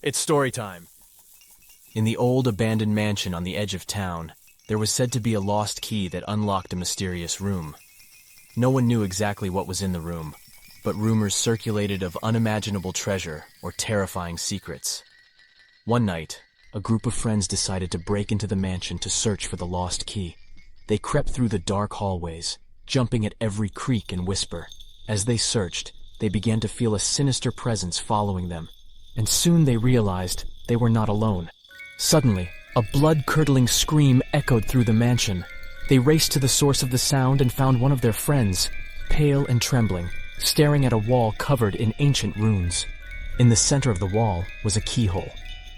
It's story time. In the old abandoned mansion on the edge of town, there was said to be a lost key that unlocked a mysterious room. No one knew exactly what was in the room, but rumors circulated of unimaginable treasure or terrifying secrets. One night, a group of friends decided to break into the mansion to search for the lost key. They crept through the dark hallways, jumping at every creak and whisper. As they searched, they began to feel a sinister presence following them, and soon they realized they were not alone. Suddenly, a blood-curdling scream echoed through the mansion. They raced to the source of the sound and found one of their friends, pale and trembling, staring at a wall covered in ancient runes. In the center of the wall was a keyhole.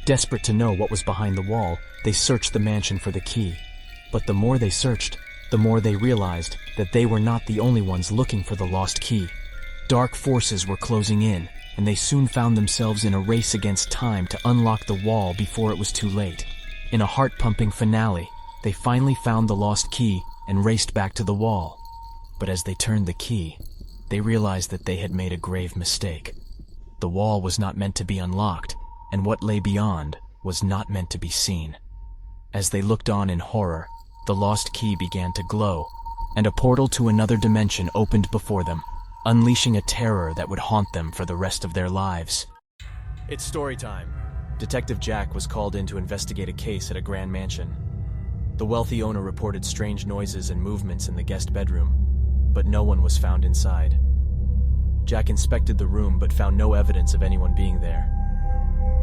Desperate to know what was behind the wall, they searched the mansion for the key. But the more they searched, the more they realized that they were not the only ones looking for the lost key. Dark forces were closing in, and they soon found themselves in a race against time to unlock the wall before it was too late. In a heart-pumping finale, they finally found the lost key and raced back to the wall. But as they turned the key, they realized that they had made a grave mistake. The wall was not meant to be unlocked, and what lay beyond was not meant to be seen. As they looked on in horror, the lost key began to glow, and a portal to another dimension opened before them, unleashing a terror that would haunt them for the rest of their lives. It's story time. Detective Jack was called in to investigate a case at a grand mansion. The wealthy owner reported strange noises and movements in the guest bedroom, but no one was found inside. Jack inspected the room but found no evidence of anyone being there.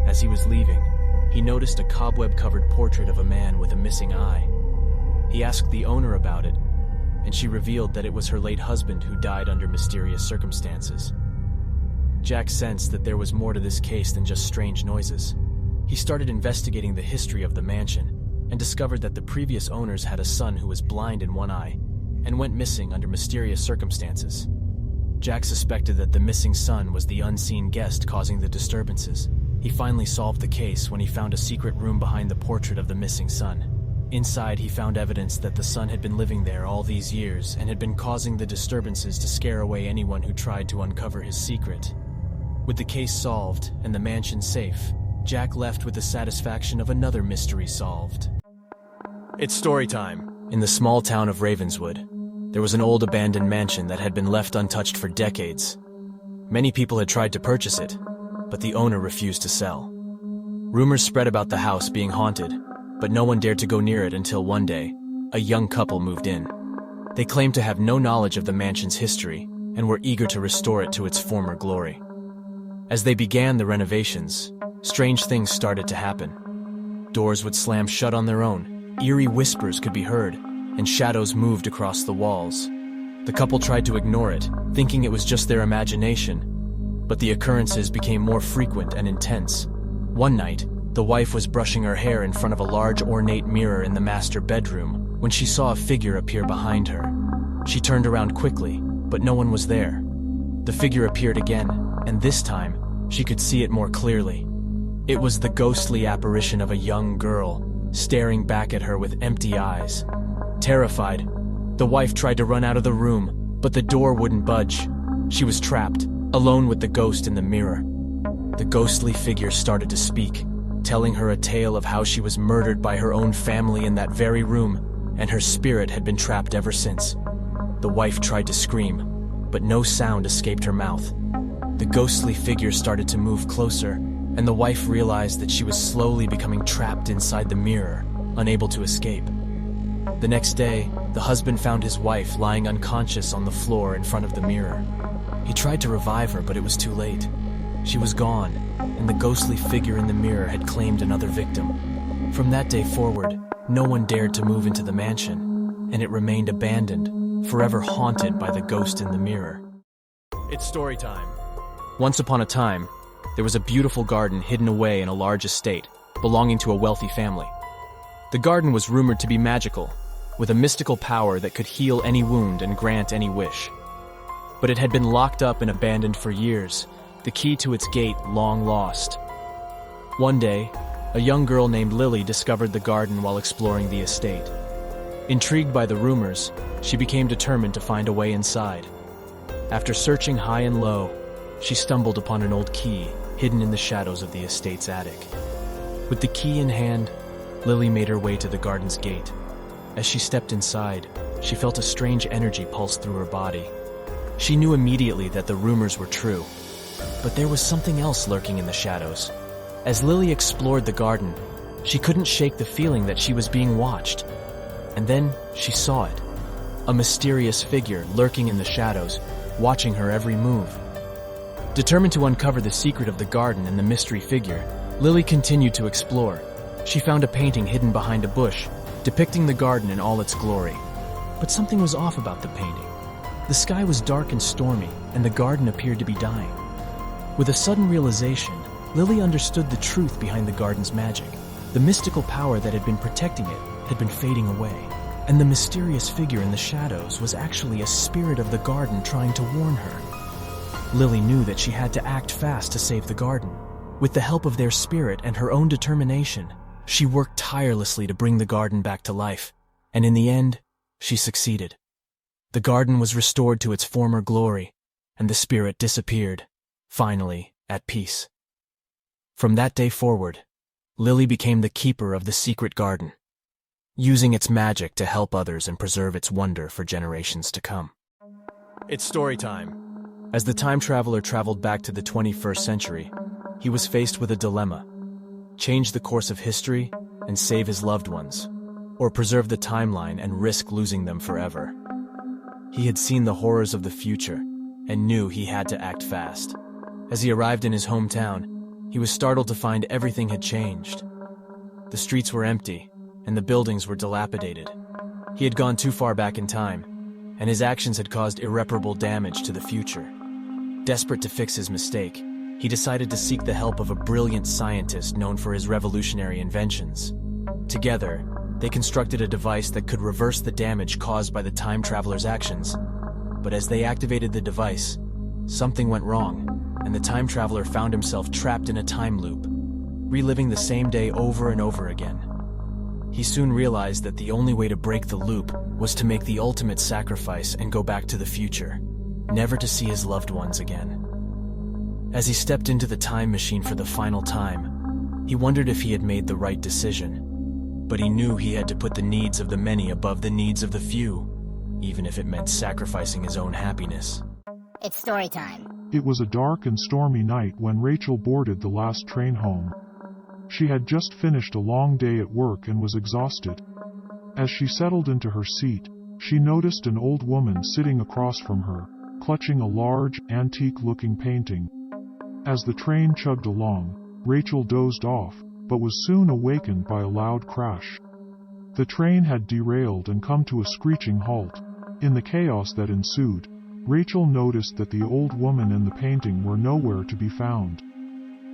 As he was leaving, he noticed a cobweb-covered portrait of a man with a missing eye. He asked the owner about it, and she revealed that it was her late husband who died under mysterious circumstances. Jack sensed that there was more to this case than just strange noises. He started investigating the history of the mansion and discovered that the previous owners had a son who was blind in one eye and went missing under mysterious circumstances. Jack suspected that the missing son was the unseen guest causing the disturbances. He finally solved the case when he found a secret room behind the portrait of the missing son. Inside, he found evidence that the son had been living there all these years and had been causing the disturbances to scare away anyone who tried to uncover his secret. With the case solved and the mansion safe, Jack left with the satisfaction of another mystery solved. It's story time. In the small town of Ravenswood, there was an old abandoned mansion that had been left untouched for decades. Many people had tried to purchase it, but the owner refused to sell. Rumors spread about the house being haunted, but no one dared to go near it until one day, a young couple moved in. They claimed to have no knowledge of the mansion's history and were eager to restore it to its former glory. As they began the renovations, strange things started to happen. Doors would slam shut on their own, eerie whispers could be heard, and shadows moved across the walls. The couple tried to ignore it, thinking it was just their imagination, but the occurrences became more frequent and intense. One night, the wife was brushing her hair in front of a large ornate mirror in the master bedroom when she saw a figure appear behind her. She turned around quickly, but no one was there. The figure appeared again, and this time, she could see it more clearly. It was the ghostly apparition of a young girl, staring back at her with empty eyes. Terrified, the wife tried to run out of the room, but the door wouldn't budge. She was trapped, alone with the ghost in the mirror. The ghostly figure started to speak, telling her a tale of how she was murdered by her own family in that very room, and her spirit had been trapped ever since. The wife tried to scream, but no sound escaped her mouth. The ghostly figure started to move closer, and the wife realized that she was slowly becoming trapped inside the mirror, unable to escape. The next day, the husband found his wife lying unconscious on the floor in front of the mirror. He tried to revive her, but it was too late. She was gone, and the ghostly figure in the mirror had claimed another victim. From that day forward, no one dared to move into the mansion, and it remained abandoned, forever haunted by the ghost in the mirror. It's story time. Once upon a time, there was a beautiful garden hidden away in a large estate, belonging to a wealthy family. The garden was rumored to be magical, with a mystical power that could heal any wound and grant any wish. But it had been locked up and abandoned for years, the key to its gate long lost. One day, a young girl named Lily discovered the garden while exploring the estate. Intrigued by the rumors, she became determined to find a way inside. After searching high and low, she stumbled upon an old key hidden in the shadows of the estate's attic. With the key in hand, Lily made her way to the garden's gate. As she stepped inside, she felt a strange energy pulse through her body. She knew immediately that the rumors were true, but there was something else lurking in the shadows. As Lily explored the garden, she couldn't shake the feeling that she was being watched. And then she saw it. A mysterious figure lurking in the shadows, watching her every move. Determined to uncover the secret of the garden and the mystery figure, Lily continued to explore. She found a painting hidden behind a bush, depicting the garden in all its glory. But something was off about the painting. The sky was dark and stormy, and the garden appeared to be dying. With a sudden realization, Lily understood the truth behind the garden's magic. The mystical power that had been protecting it had been fading away, and the mysterious figure in the shadows was actually a spirit of the garden trying to warn her. Lily knew that she had to act fast to save the garden. With the help of their spirit and her own determination, she worked tirelessly to bring the garden back to life, and in the end, she succeeded. The garden was restored to its former glory, and the spirit disappeared, finally at peace. From that day forward, Lily became the keeper of the secret garden, using its magic to help others and preserve its wonder for generations to come. It's story time. As the time traveler traveled back to the 21st century, he was faced with a dilemma: change the course of history and save his loved ones, or preserve the timeline and risk losing them forever. He had seen the horrors of the future and knew he had to act fast. As he arrived in his hometown, he was startled to find everything had changed. The streets were empty, and the buildings were dilapidated. He had gone too far back in time, and his actions had caused irreparable damage to the future. Desperate to fix his mistake, he decided to seek the help of a brilliant scientist known for his revolutionary inventions. Together, they constructed a device that could reverse the damage caused by the time traveler's actions. But as they activated the device, something went wrong, and the time traveler found himself trapped in a time loop, reliving the same day over and over again. He soon realized that the only way to break the loop was to make the ultimate sacrifice and go back to the future, never to see his loved ones again. As he stepped into the time machine for the final time, he wondered if he had made the right decision. But he knew he had to put the needs of the many above the needs of the few, even if it meant sacrificing his own happiness. It's story time. It was a dark and stormy night when Rachel boarded the last train home. She had just finished a long day at work and was exhausted. As she settled into her seat, she noticed an old woman sitting across from her, clutching a large, antique-looking painting. As the train chugged along, Rachel dozed off, but was soon awakened by a loud crash. The train had derailed and come to a screeching halt. In the chaos that ensued, Rachel noticed that the old woman and the painting were nowhere to be found.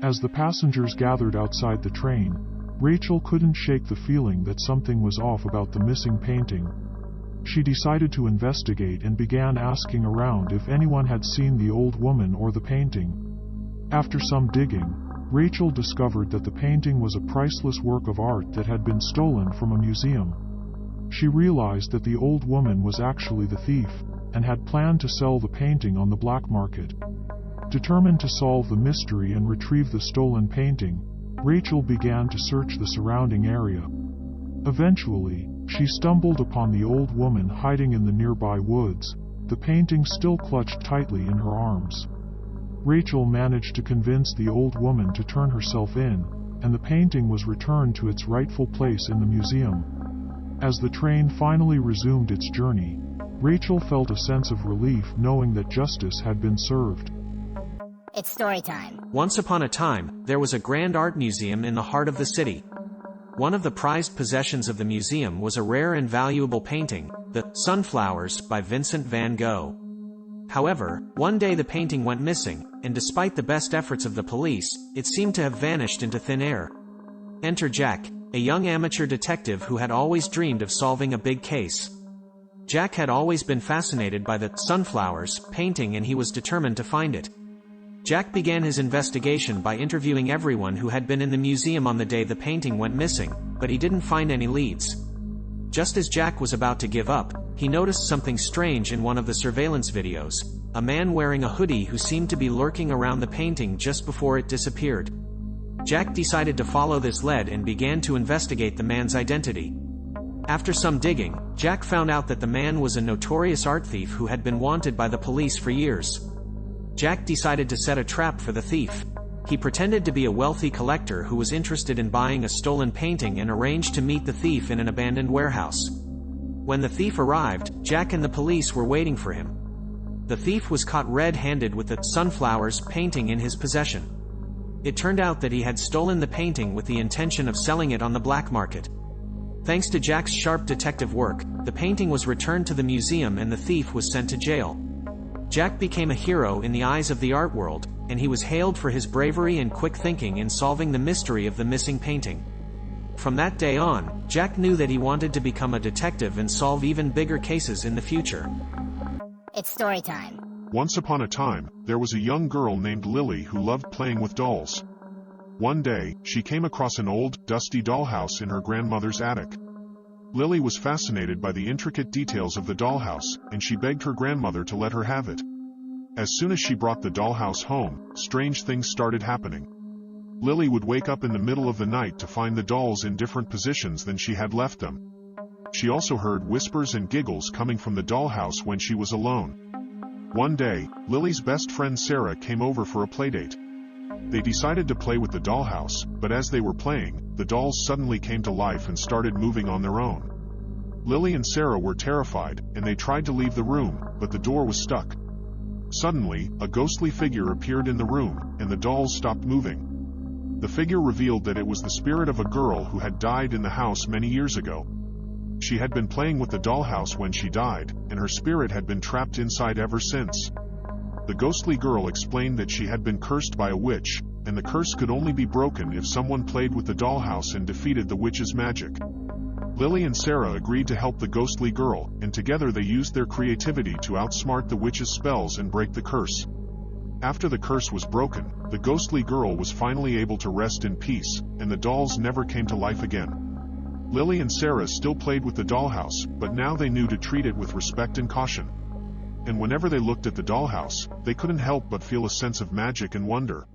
As the passengers gathered outside the train, Rachel couldn't shake the feeling that something was off about the missing painting. She decided to investigate and began asking around if anyone had seen the old woman or the painting. After some digging, Rachel discovered that the painting was a priceless work of art that had been stolen from a museum. She realized that the old woman was actually the thief, and had planned to sell the painting on the black market. Determined to solve the mystery and retrieve the stolen painting, Rachel began to search the surrounding area. Eventually, she stumbled upon the old woman hiding in the nearby woods, the painting still clutched tightly in her arms. Rachel managed to convince the old woman to turn herself in, and the painting was returned to its rightful place in the museum. As the train finally resumed its journey, Rachel felt a sense of relief knowing that justice had been served. It's story time. Once upon a time, there was a grand art museum in the heart of the city. One of the prized possessions of the museum was a rare and valuable painting, the Sunflowers by Vincent van Gogh. However, one day the painting went missing, and despite the best efforts of the police, it seemed to have vanished into thin air. Enter Jack, a young amateur detective who had always dreamed of solving a big case. Jack had always been fascinated by the Sunflowers painting, and he was determined to find it. Jack began his investigation by interviewing everyone who had been in the museum on the day the painting went missing, but he didn't find any leads. Just as Jack was about to give up, he noticed something strange in one of the surveillance videos. a man wearing a hoodie who seemed to be lurking around the painting just before it disappeared. Jack decided to follow this lead and began to investigate the man's identity. After some digging, Jack found out that the man was a notorious art thief who had been wanted by the police for years. Jack decided to set a trap for the thief. He pretended to be a wealthy collector who was interested in buying a stolen painting and arranged to meet the thief in an abandoned warehouse. When the thief arrived, Jack and the police were waiting for him. The thief was caught red-handed with the Sunflowers painting in his possession. It turned out that he had stolen the painting with the intention of selling it on the black market. Thanks to Jack's sharp detective work, the painting was returned to the museum and the thief was sent to jail. Jack became a hero in the eyes of the art world, and he was hailed for his bravery and quick thinking in solving the mystery of the missing painting. From that day on, Jack knew that he wanted to become a detective and solve even bigger cases in the future. It's story time. Once upon a time, there was a young girl named Lily who loved playing with dolls. One day, she came across an old, dusty dollhouse in her grandmother's attic. Lily was fascinated by the intricate details of the dollhouse, and she begged her grandmother to let her have it. As soon as she brought the dollhouse home, strange things started happening. Lily would wake up in the middle of the night to find the dolls in different positions than she had left them. She also heard whispers and giggles coming from the dollhouse when she was alone. One day, Lily's best friend Sarah came over for a playdate. They decided to play with the dollhouse, but as they were playing, the dolls suddenly came to life and started moving on their own. Lily and Sarah were terrified, and they tried to leave the room, but the door was stuck. Suddenly, a ghostly figure appeared in the room, and the dolls stopped moving. The figure revealed that it was the spirit of a girl who had died in the house many years ago. She had been playing with the dollhouse when she died, and her spirit had been trapped inside ever since. The ghostly girl explained that she had been cursed by a witch, and the curse could only be broken if someone played with the dollhouse and defeated the witch's magic. Lily and Sarah agreed to help the ghostly girl, and together they used their creativity to outsmart the witch's spells and break the curse. After the curse was broken, the ghostly girl was finally able to rest in peace, and the dolls never came to life again. Lily and Sarah still played with the dollhouse, but now they knew to treat it with respect and caution. And whenever they looked at the dollhouse, they couldn't help but feel a sense of magic and wonder.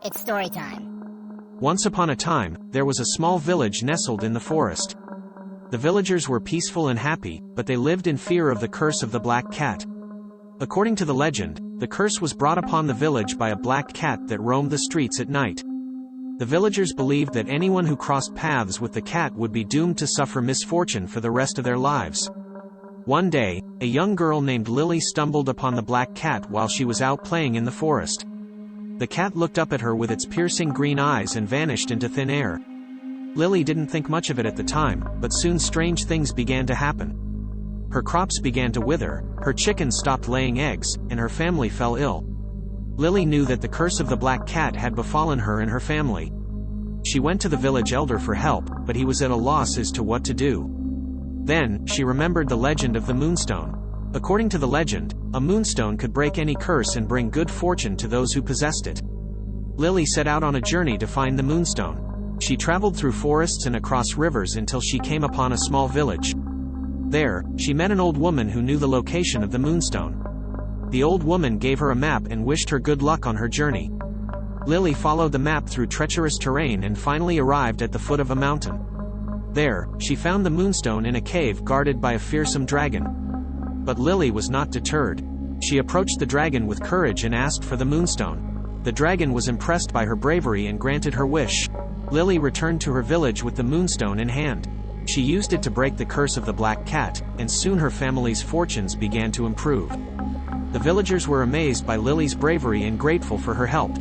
It's story time. Once upon a time, there was a small village nestled in the forest. The villagers were peaceful and happy, but they lived in fear of the curse of the black cat. According to the legend, the curse was brought upon the village by a black cat that roamed the streets at night. The villagers believed that anyone who crossed paths with the cat would be doomed to suffer misfortune for the rest of their lives. One day, a young girl named Lily stumbled upon the black cat while she was out playing in the forest. The cat looked up at her with its piercing green eyes and vanished into thin air. Lily didn't think much of it at the time, but soon strange things began to happen. Her crops began to wither, her chickens stopped laying eggs, and her family fell ill. Lily knew that the curse of the black cat had befallen her and her family. She went to the village elder for help, but he was at a loss as to what to do. Then, she remembered the legend of the moonstone. According to the legend, a moonstone could break any curse and bring good fortune to those who possessed it. Lily set out on a journey to find the moonstone. She traveled through forests and across rivers until she came upon a small village. There, she met an old woman who knew the location of the moonstone. The old woman gave her a map and wished her good luck on her journey. Lily followed the map through treacherous terrain and finally arrived at the foot of a mountain. There, she found the moonstone in a cave guarded by a fearsome dragon. But Lily was not deterred. She approached the dragon with courage and asked for the moonstone. The dragon was impressed by her bravery and granted her wish. Lily returned to her village with the moonstone in hand. She used it to break the curse of the black cat, and soon her family's fortunes began to improve. The villagers were amazed by Lily's bravery and grateful for her help.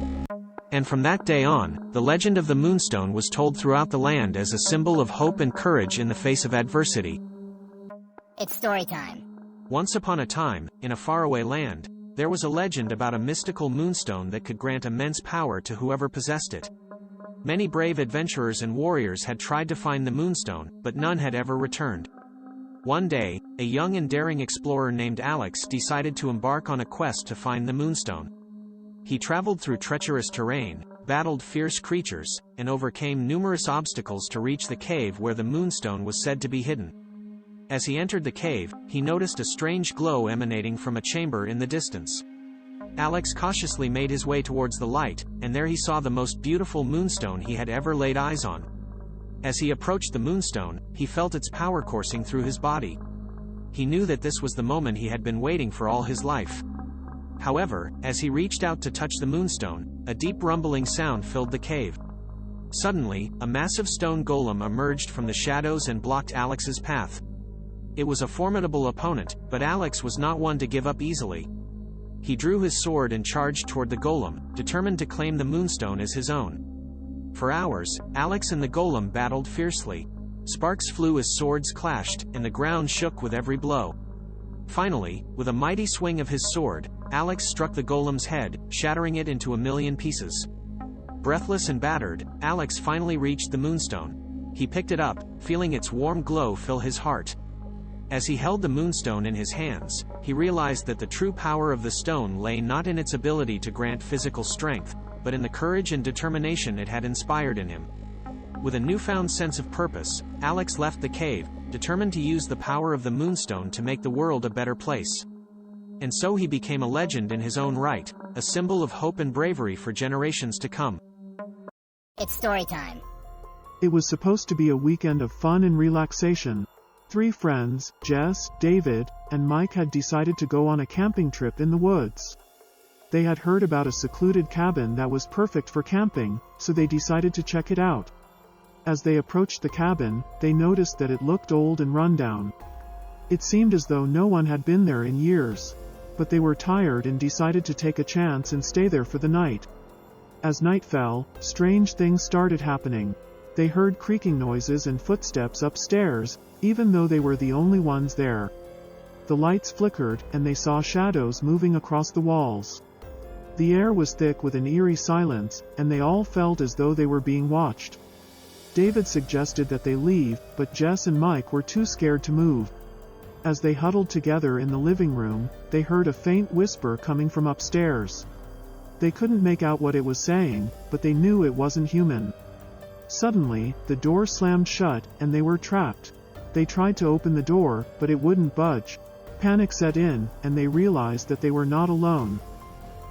And from that day on, the legend of the moonstone was told throughout the land as a symbol of hope and courage in the face of adversity. It's story time. Once upon a time, in a faraway land, there was a legend about a mystical moonstone that could grant immense power to whoever possessed it. Many brave adventurers and warriors had tried to find the moonstone, but none had ever returned. One day, a young and daring explorer named Alex decided to embark on a quest to find the moonstone. He traveled through treacherous terrain, battled fierce creatures, and overcame numerous obstacles to reach the cave where the moonstone was said to be hidden. As he entered the cave, he noticed a strange glow emanating from a chamber in the distance. Alex cautiously made his way towards the light, and there he saw the most beautiful moonstone he had ever laid eyes on. As he approached the moonstone, he felt its power coursing through his body. He knew that this was the moment he had been waiting for all his life. However, as he reached out to touch the moonstone, a deep rumbling sound filled the cave. Suddenly, a massive stone golem emerged from the shadows and blocked Alex's path. It was a formidable opponent, but Alex was not one to give up easily. He drew his sword and charged toward the golem, determined to claim the moonstone as his own. For hours, Alex and the golem battled fiercely. Sparks flew as swords clashed, and the ground shook with every blow. Finally, with a mighty swing of his sword, Alex struck the golem's head, shattering it into a million pieces. Breathless and battered, Alex finally reached the moonstone. He picked it up, feeling its warm glow fill his heart. As he held the moonstone in his hands, he realized that the true power of the stone lay not in its ability to grant physical strength, but in the courage and determination it had inspired in him. With a newfound sense of purpose, Alex left the cave, determined to use the power of the moonstone to make the world a better place. And so he became a legend in his own right, a symbol of hope and bravery for generations to come. It's story time. It was supposed to be a weekend of fun and relaxation. 3 friends, Jess, David, and Mike had decided to go on a camping trip in the woods. They had heard about a secluded cabin that was perfect for camping, so they decided to check it out. As they approached the cabin, they noticed that it looked old and rundown. It seemed as though no one had been there in years. But they were tired and decided to take a chance and stay there for the night. As night fell, strange things started happening. They heard creaking noises and footsteps upstairs, even though they were the only ones there. The lights flickered, and they saw shadows moving across the walls. The air was thick with an eerie silence, and they all felt as though they were being watched. David suggested that they leave, but Jess and Mike were too scared to move. As they huddled together in the living room, they heard a faint whisper coming from upstairs. They couldn't make out what it was saying, but they knew it wasn't human. Suddenly, the door slammed shut, and they were trapped. They tried to open the door, but it wouldn't budge. Panic set in, and they realized that they were not alone.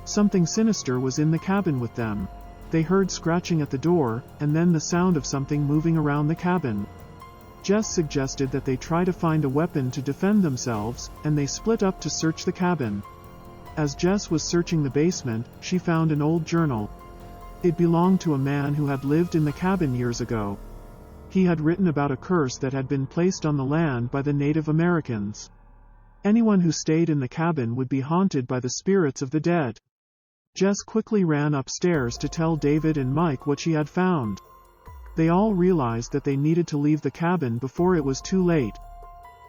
Something sinister was in the cabin with them. They heard scratching at the door, and then the sound of something moving around the cabin. Jess suggested that they try to find a weapon to defend themselves, and they split up to search the cabin. As Jess was searching the basement, she found an old journal. It belonged to a man who had lived in the cabin years ago. He had written about a curse that had been placed on the land by the Native Americans. Anyone who stayed in the cabin would be haunted by the spirits of the dead. Jess quickly ran upstairs to tell David and Mike what she had found. They all realized that they needed to leave the cabin before it was too late.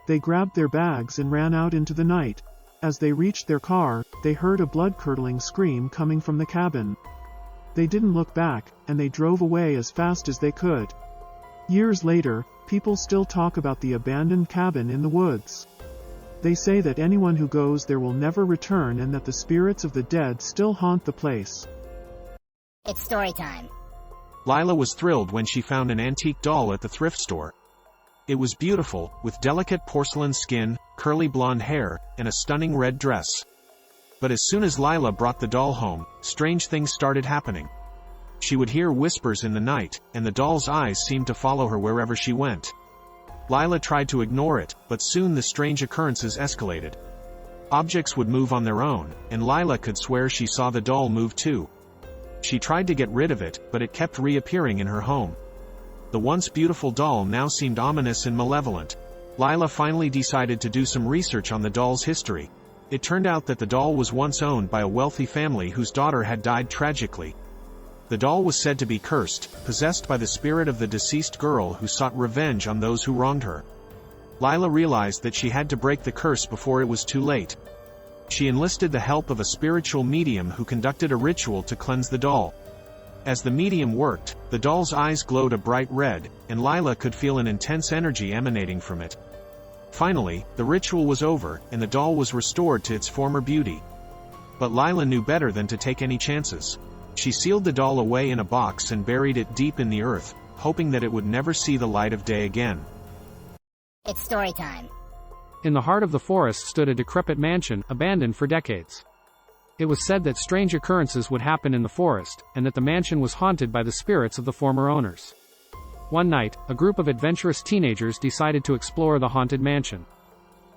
They grabbed their bags and ran out into the night. As they reached their car, they heard a blood-curdling scream coming from the cabin. They didn't look back, and they drove away as fast as they could. Years later, people still talk about the abandoned cabin in the woods. They say that anyone who goes there will never return and that the spirits of the dead still haunt the place. It's story time. Lila was thrilled when she found an antique doll at the thrift store. It was beautiful, with delicate porcelain skin, curly blonde hair, and a stunning red dress. But as soon as Lila brought the doll home, strange things started happening. She would hear whispers in the night, and the doll's eyes seemed to follow her wherever she went. Lila tried to ignore it, but soon the strange occurrences escalated. Objects would move on their own, and Lila could swear she saw the doll move too. She tried to get rid of it, but it kept reappearing in her home. The once beautiful doll now seemed ominous and malevolent. Lila finally decided to do some research on the doll's history. It turned out that the doll was once owned by a wealthy family whose daughter had died tragically. The doll was said to be cursed, possessed by the spirit of the deceased girl who sought revenge on those who wronged her. Lila realized that she had to break the curse before it was too late. She enlisted the help of a spiritual medium who conducted a ritual to cleanse the doll. As the medium worked, the doll's eyes glowed a bright red, and Lila could feel an intense energy emanating from it. Finally, the ritual was over, and the doll was restored to its former beauty. But Lila knew better than to take any chances. She sealed the doll away in a box and buried it deep in the earth, hoping that it would never see the light of day again. It's story time. In the heart of the forest stood a decrepit mansion, abandoned for decades. It was said that strange occurrences would happen in the forest, and that the mansion was haunted by the spirits of the former owners. One night, a group of adventurous teenagers decided to explore the haunted mansion.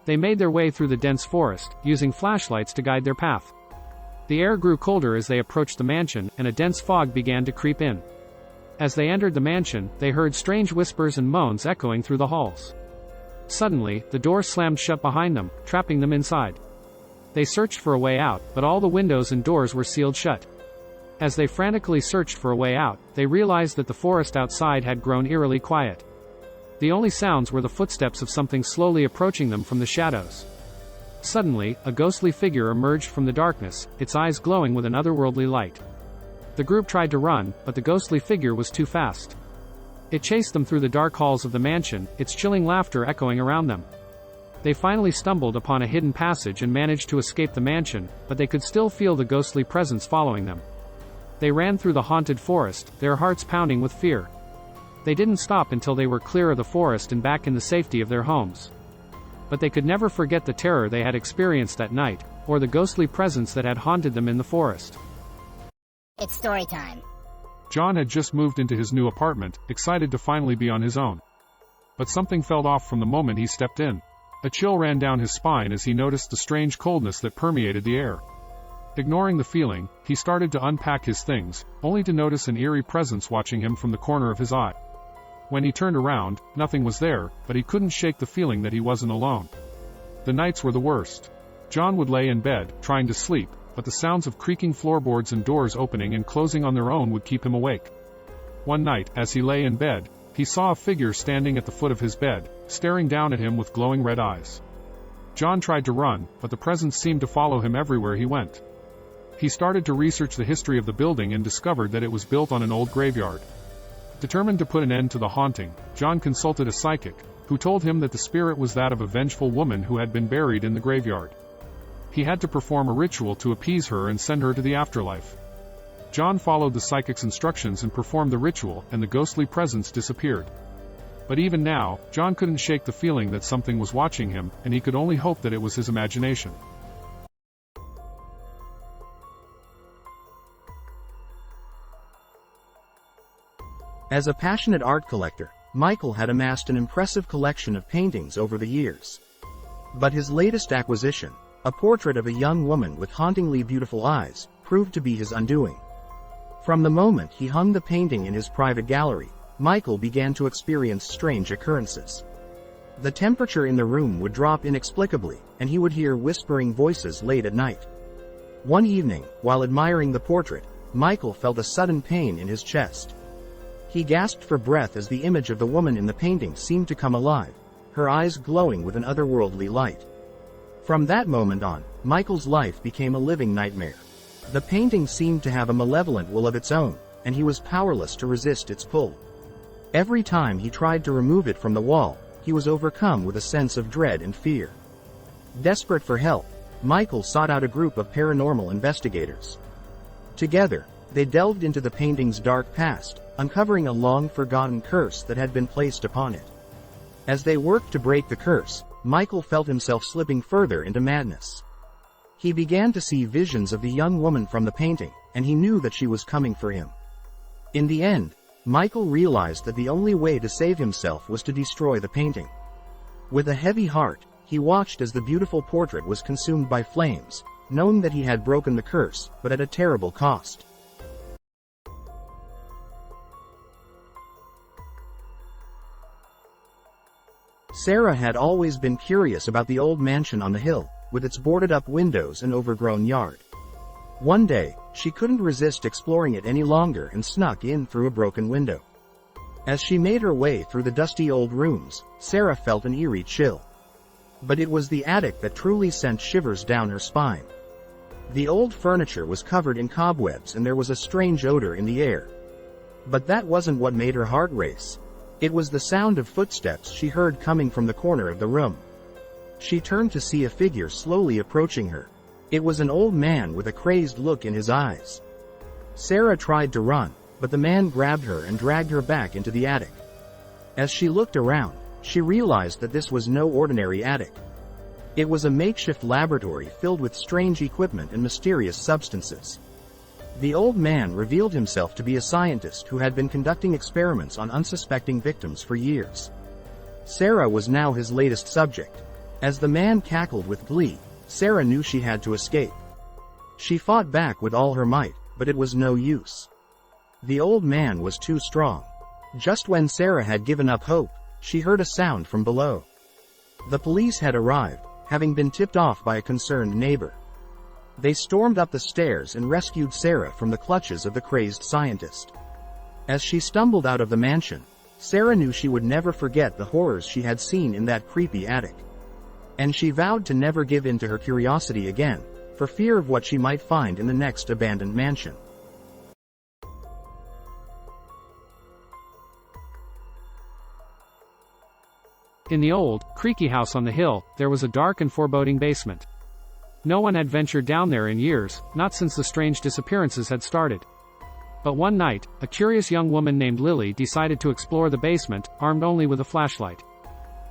They made their way through the dense forest, using flashlights to guide their path. The air grew colder as they approached the mansion, and a dense fog began to creep in. As they entered the mansion, they heard strange whispers and moans echoing through the halls. Suddenly, the door slammed shut behind them, trapping them inside. They searched for a way out, but all the windows and doors were sealed shut. As they frantically searched for a way out, they realized that the forest outside had grown eerily quiet. The only sounds were the footsteps of something slowly approaching them from the shadows. Suddenly, a ghostly figure emerged from the darkness, its eyes glowing with an otherworldly light. The group tried to run, but the ghostly figure was too fast. It chased them through the dark halls of the mansion, its chilling laughter echoing around them. They finally stumbled upon a hidden passage and managed to escape the mansion, but they could still feel the ghostly presence following them. They ran through the haunted forest, their hearts pounding with fear. They didn't stop until they were clear of the forest and back in the safety of their homes. But they could never forget the terror they had experienced that night, or the ghostly presence that had haunted them in the forest. It's story time. John had just moved into his new apartment, excited to finally be on his own. But something felt off from the moment he stepped in. A chill ran down his spine as he noticed the strange coldness that permeated the air. Ignoring the feeling, he started to unpack his things, only to notice an eerie presence watching him from the corner of his eye. When he turned around, nothing was there, but he couldn't shake the feeling that he wasn't alone. The nights were the worst. John would lay in bed, trying to sleep, but the sounds of creaking floorboards and doors opening and closing on their own would keep him awake. One night, as he lay in bed, he saw a figure standing at the foot of his bed, staring down at him with glowing red eyes. John tried to run, but the presence seemed to follow him everywhere he went. He started to research the history of the building and discovered that it was built on an old graveyard. Determined to put an end to the haunting, John consulted a psychic, who told him that the spirit was that of a vengeful woman who had been buried in the graveyard. He had to perform a ritual to appease her and send her to the afterlife. John followed the psychic's instructions and performed the ritual, and the ghostly presence disappeared. But even now, John couldn't shake the feeling that something was watching him, and he could only hope that it was his imagination. As a passionate art collector, Michael had amassed an impressive collection of paintings over the years. But his latest acquisition, a portrait of a young woman with hauntingly beautiful eyes, proved to be his undoing. From the moment he hung the painting in his private gallery, Michael began to experience strange occurrences. The temperature in the room would drop inexplicably, and he would hear whispering voices late at night. One evening, while admiring the portrait, Michael felt a sudden pain in his chest. He gasped for breath as the image of the woman in the painting seemed to come alive, her eyes glowing with an otherworldly light. From that moment on, Michael's life became a living nightmare. The painting seemed to have a malevolent will of its own, and he was powerless to resist its pull. Every time he tried to remove it from the wall, he was overcome with a sense of dread and fear. Desperate for help, Michael sought out a group of paranormal investigators. Together, they delved into the painting's dark past, uncovering a long-forgotten curse that had been placed upon it. As they worked to break the curse, Michael felt himself slipping further into madness. He began to see visions of the young woman from the painting, and he knew that she was coming for him. In the end, Michael realized that the only way to save himself was to destroy the painting. With a heavy heart, he watched as the beautiful portrait was consumed by flames, knowing that he had broken the curse, but at a terrible cost. Sarah had always been curious about the old mansion on the hill, with its boarded-up windows and overgrown yard. One day, she couldn't resist exploring it any longer and snuck in through a broken window. As she made her way through the dusty old rooms, Sarah felt an eerie chill. But it was the attic that truly sent shivers down her spine. The old furniture was covered in cobwebs and there was a strange odor in the air. But that wasn't what made her heart race. It was the sound of footsteps she heard coming from the corner of the room. She turned to see a figure slowly approaching her. It was an old man with a crazed look in his eyes. Sarah tried to run, but the man grabbed her and dragged her back into the attic. As she looked around, she realized that this was no ordinary attic. It was a makeshift laboratory filled with strange equipment and mysterious substances. The old man revealed himself to be a scientist who had been conducting experiments on unsuspecting victims for years. Sarah was now his latest subject. As the man cackled with glee, Sarah knew she had to escape. She fought back with all her might, but it was no use. The old man was too strong. Just when Sarah had given up hope, she heard a sound from below. The police had arrived, having been tipped off by a concerned neighbor. They stormed up the stairs and rescued Sarah from the clutches of the crazed scientist. As she stumbled out of the mansion, Sarah knew she would never forget the horrors she had seen in that creepy attic. And she vowed to never give in to her curiosity again, for fear of what she might find in the next abandoned mansion. In the old, creaky house on the hill, there was a dark and foreboding basement. No one had ventured down there in years, not since the strange disappearances had started. But one night, a curious young woman named Lily decided to explore the basement, armed only with a flashlight.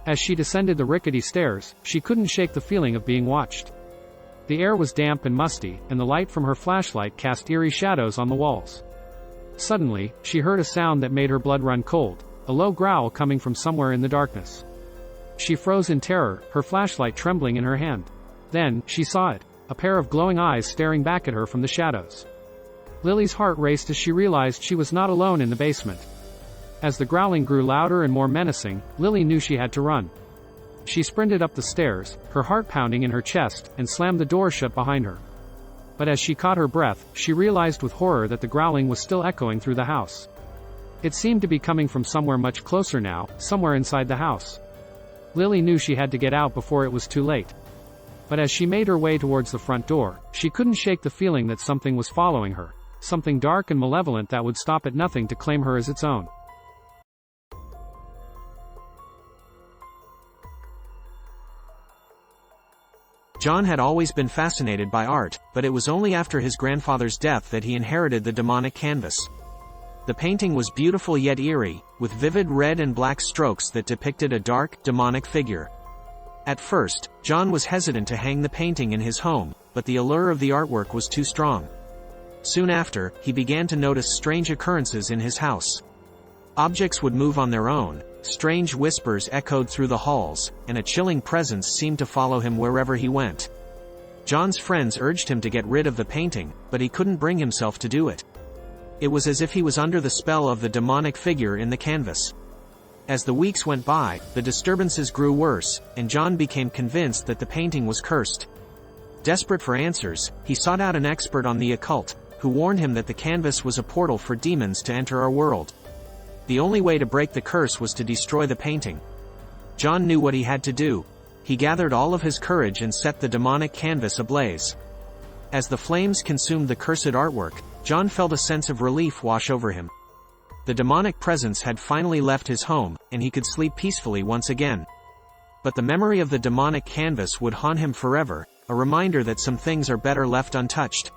As she descended the rickety stairs, she couldn't shake the feeling of being watched. The air was damp and musty, and the light from her flashlight cast eerie shadows on the walls. Suddenly, she heard a sound that made her blood run cold, a low growl coming from somewhere in the darkness. She froze in terror, her flashlight trembling in her hand. Then, she saw it, a pair of glowing eyes staring back at her from the shadows. Lily's heart raced as she realized she was not alone in the basement. As the growling grew louder and more menacing, Lily knew she had to run. She sprinted up the stairs, her heart pounding in her chest, and slammed the door shut behind her. But as she caught her breath, she realized with horror that the growling was still echoing through the house. It seemed to be coming from somewhere much closer now, somewhere inside the house. Lily knew she had to get out before it was too late. But as she made her way towards the front door, she couldn't shake the feeling that something was following her, something dark and malevolent that would stop at nothing to claim her as its own. John had always been fascinated by art, but it was only after his grandfather's death that he inherited the demonic canvas. The painting was beautiful yet eerie, with vivid red and black strokes that depicted a dark, demonic figure. At first, John was hesitant to hang the painting in his home, but the allure of the artwork was too strong. Soon after, he began to notice strange occurrences in his house. Objects would move on their own, strange whispers echoed through the halls, and a chilling presence seemed to follow him wherever he went. John's friends urged him to get rid of the painting, but he couldn't bring himself to do it. It was as if he was under the spell of the demonic figure in the canvas. As the weeks went by, the disturbances grew worse, and John became convinced that the painting was cursed. Desperate for answers, he sought out an expert on the occult, who warned him that the canvas was a portal for demons to enter our world. The only way to break the curse was to destroy the painting. John knew what he had to do. He gathered all of his courage and set the demonic canvas ablaze. As the flames consumed the cursed artwork, John felt a sense of relief wash over him. The demonic presence had finally left his home, and he could sleep peacefully once again. But the memory of the demonic canvas would haunt him forever, a reminder that some things are better left untouched.